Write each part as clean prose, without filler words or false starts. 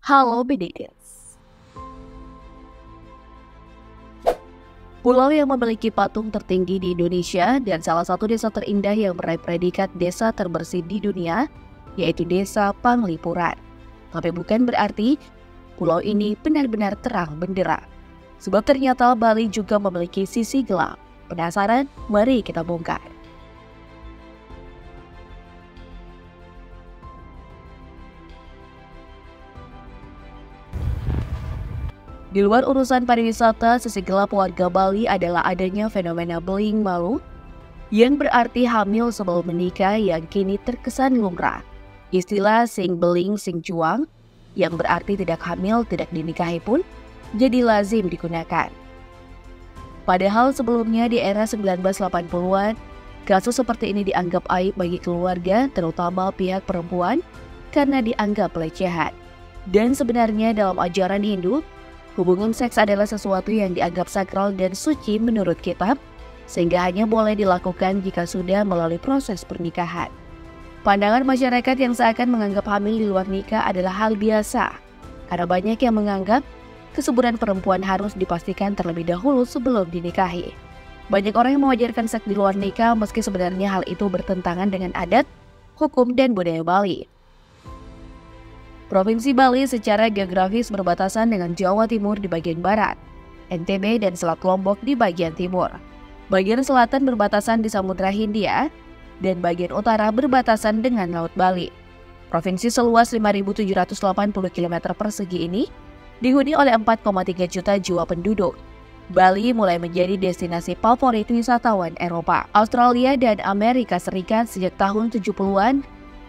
Halo Benedict. Pulau yang memiliki patung tertinggi di Indonesia dan salah satu desa terindah yang meraih predikat desa terbersih di dunia, yaitu Desa Panglipuran. Tapi bukan berarti pulau ini benar-benar terang benderang. Sebab ternyata Bali juga memiliki sisi gelap. Penasaran? Mari kita bongkar. Di luar urusan pariwisata, sisi gelap warga Bali adalah adanya fenomena beling malu yang berarti hamil sebelum menikah yang kini terkesan lumrah. Istilah sing beling sing cuang yang berarti tidak hamil tidak dinikahi pun jadi lazim digunakan. Padahal sebelumnya di era 1980-an, kasus seperti ini dianggap aib bagi keluarga, terutama pihak perempuan, karena dianggap pelecehan. Dan sebenarnya dalam ajaran Hindu, hubungan seks adalah sesuatu yang dianggap sakral dan suci menurut kitab, sehingga hanya boleh dilakukan jika sudah melalui proses pernikahan. Pandangan masyarakat yang seakan menganggap hamil di luar nikah adalah hal biasa, karena banyak yang menganggap kesuburan perempuan harus dipastikan terlebih dahulu sebelum dinikahi. Banyak orang yang mewajarkan seks di luar nikah meski sebenarnya hal itu bertentangan dengan adat, hukum, dan budaya Bali. Provinsi Bali secara geografis berbatasan dengan Jawa Timur di bagian barat, NTB dan Selat Lombok di bagian timur. Bagian selatan berbatasan di Samudra Hindia, dan bagian utara berbatasan dengan Laut Bali. Provinsi seluas 5.780 km persegi ini dihuni oleh 4,3 juta jiwa penduduk. Bali mulai menjadi destinasi favorit wisatawan Eropa, Australia, dan Amerika Serikat sejak tahun 70-an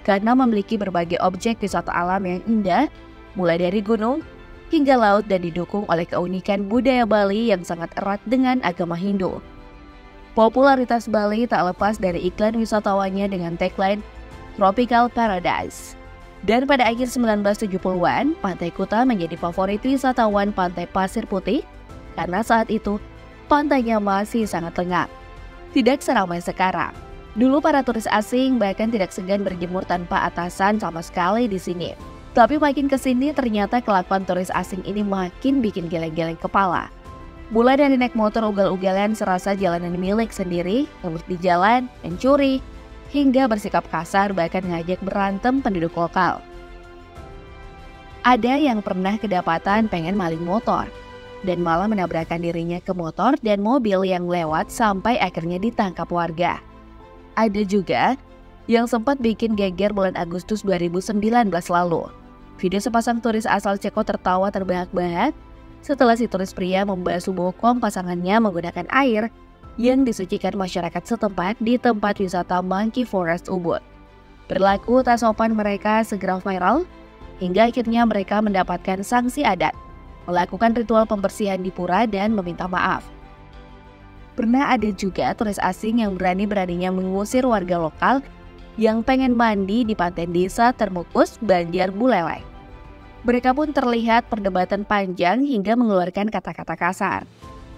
karena memiliki berbagai objek wisata alam yang indah, mulai dari gunung hingga laut, dan didukung oleh keunikan budaya Bali yang sangat erat dengan agama Hindu. Popularitas Bali tak lepas dari iklan wisatawannya dengan tagline Tropical Paradise. Dan pada akhir 1970-an, Pantai Kuta menjadi favorit wisatawan pantai pasir putih karena saat itu pantainya masih sangat lengang. Tidak seramai sekarang. Dulu para turis asing bahkan tidak segan berjemur tanpa atasan sama sekali di sini. Tapi makin kesini ternyata kelakuan turis asing ini makin bikin geleng-geleng kepala. Mulai dari naik motor ugal-ugalan serasa jalanan milik sendiri, ngebut di jalan, mencuri, hingga bersikap kasar bahkan ngajak berantem penduduk lokal. Ada yang pernah kedapatan pengen maling motor dan malah menabrakkan dirinya ke motor dan mobil yang lewat sampai akhirnya ditangkap warga. Ada juga yang sempat bikin geger bulan Agustus 2019 lalu. Video sepasang turis asal Ceko tertawa terbahak-bahak setelah si turis pria membasuh bokong pasangannya menggunakan air yang disucikan masyarakat setempat di tempat wisata Monkey Forest Ubud. Berlaku tak sopan mereka segera viral, hingga akhirnya mereka mendapatkan sanksi adat, melakukan ritual pembersihan di pura dan meminta maaf. Pernah ada juga turis asing yang berani-beraninya mengusir warga lokal yang pengen mandi di pantai desa Termukus, Banjar Buleleng. Mereka pun terlihat perdebatan panjang hingga mengeluarkan kata-kata kasar.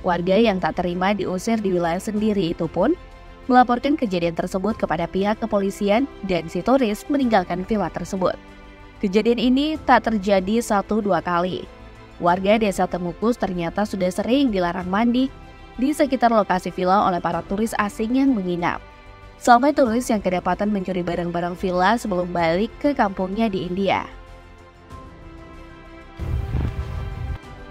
Warga yang tak terima diusir di wilayah sendiri itu pun melaporkan kejadian tersebut kepada pihak kepolisian dan si turis meninggalkan villa tersebut. Kejadian ini tak terjadi 1-2 kali. Warga desa Temukus ternyata sudah sering dilarang mandi di sekitar lokasi villa oleh para turis asing yang menginap. Sampai turis yang kedapatan mencuri barang-barang villa sebelum balik ke kampungnya di India.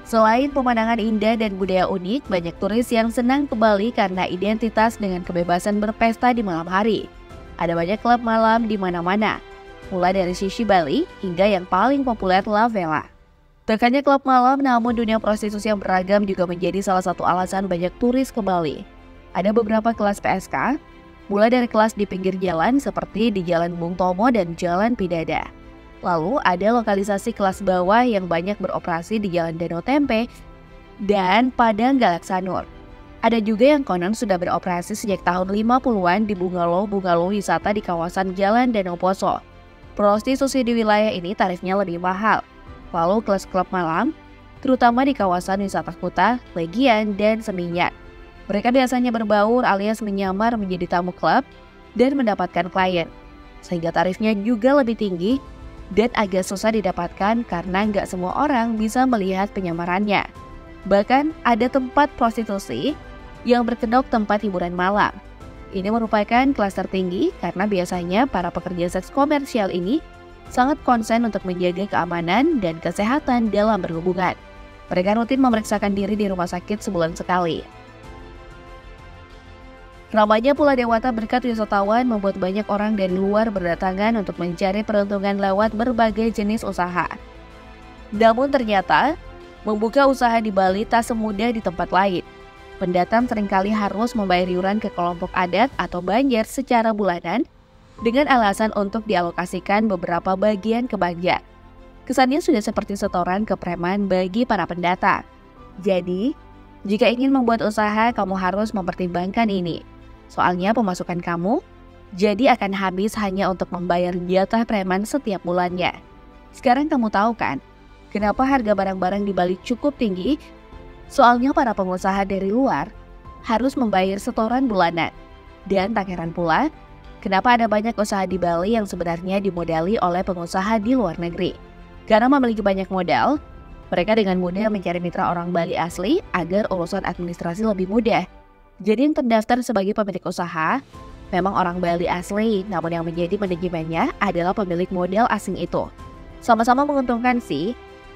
Selain pemandangan indah dan budaya unik, banyak turis yang senang ke Bali karena identitas dengan kebebasan berpesta di malam hari. Ada banyak klub malam di mana-mana, mulai dari Shishi Bali hingga yang paling populer La Vela. Tak hanya klub malam, namun dunia prostitusi yang beragam juga menjadi salah satu alasan banyak turis ke Bali. Ada beberapa kelas PSK, mulai dari kelas di pinggir jalan seperti di Jalan Bung Tomo dan Jalan Pidada. Lalu ada lokalisasi kelas bawah yang banyak beroperasi di Jalan Danau Tempe dan Padang Galaksanur. Ada juga yang konon sudah beroperasi sejak tahun 50-an di bungalow wisata di kawasan Jalan Danau Poso. Prostitusi di wilayah ini tarifnya lebih mahal. Lalu kelas klub malam, terutama di kawasan wisata Kuta, Legian, dan Seminyak. Mereka biasanya berbaur alias menyamar menjadi tamu klub dan mendapatkan klien, sehingga tarifnya juga lebih tinggi dan agak susah didapatkan karena nggak semua orang bisa melihat penyamarannya. Bahkan ada tempat prostitusi yang berkedok tempat hiburan malam. Ini merupakan kelas tertinggi karena biasanya para pekerja seks komersial ini sangat konsen untuk menjaga keamanan dan kesehatan dalam berhubungan. Mereka rutin memeriksakan diri di rumah sakit sebulan sekali. Ramainya Pulau Dewata berkat wisatawan membuat banyak orang dari luar berdatangan untuk mencari peruntungan lewat berbagai jenis usaha. Namun ternyata, membuka usaha di Bali tak semudah di tempat lain. Pendatang seringkali harus membayar iuran ke kelompok adat atau banjar secara bulanan dengan alasan untuk dialokasikan beberapa bagian ke banjar. Kesannya sudah seperti setoran ke preman bagi para pendatang. Jadi, jika ingin membuat usaha, kamu harus mempertimbangkan ini. Soalnya pemasukan kamu jadi akan habis hanya untuk membayar jatah preman setiap bulannya. Sekarang kamu tahu kan, kenapa harga barang-barang di Bali cukup tinggi? Soalnya para pengusaha dari luar harus membayar setoran bulanan. Dan tak heran pula, kenapa ada banyak usaha di Bali yang sebenarnya dimodali oleh pengusaha di luar negeri. Karena memiliki banyak modal, mereka dengan mudah mencari mitra orang Bali asli agar urusan administrasi lebih mudah. Jadi yang terdaftar sebagai pemilik usaha memang orang Bali asli, namun yang menjadi manajemennya adalah pemilik modal asing itu. Sama-sama menguntungkan sih,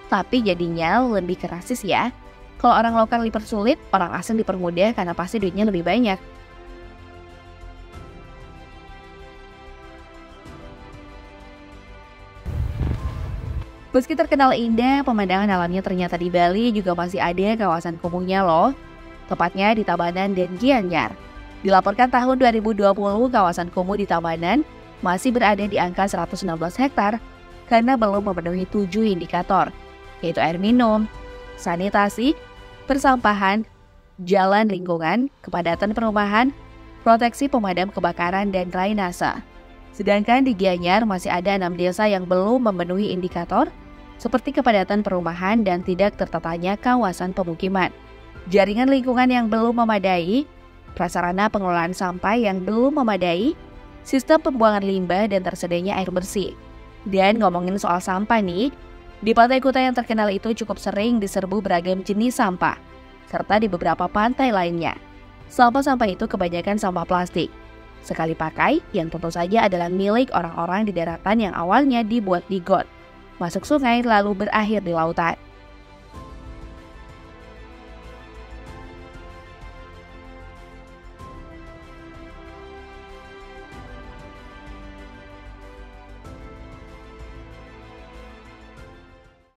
tapi jadinya lebih kerasis ya. Kalau orang lokal dipersulit, orang asing dipermudah karena pasti duitnya lebih banyak. Meski terkenal indah, pemandangan alamnya ternyata di Bali juga masih ada kawasan kumuhnya loh. Tepatnya di Tabanan dan Gianyar. Dilaporkan tahun 2020, kawasan kumuh di Tabanan masih berada di angka 116 hektar karena belum memenuhi 7 indikator, yaitu air minum, sanitasi, persampahan, jalan lingkungan, kepadatan perumahan, proteksi pemadam kebakaran, dan drainase. Sedangkan di Gianyar masih ada 6 desa yang belum memenuhi indikator, seperti kepadatan perumahan dan tidak tertatanya kawasan pemukiman. Jaringan lingkungan yang belum memadai, prasarana pengelolaan sampah yang belum memadai, sistem pembuangan limbah dan tersedianya air bersih. Dan ngomongin soal sampah nih, di Pantai Kuta yang terkenal itu cukup sering diserbu beragam jenis sampah, serta di beberapa pantai lainnya. Sampah-sampah itu kebanyakan sampah plastik, sekali pakai yang tentu saja adalah milik orang-orang di daratan yang awalnya dibuat di got, masuk sungai lalu berakhir di lautan.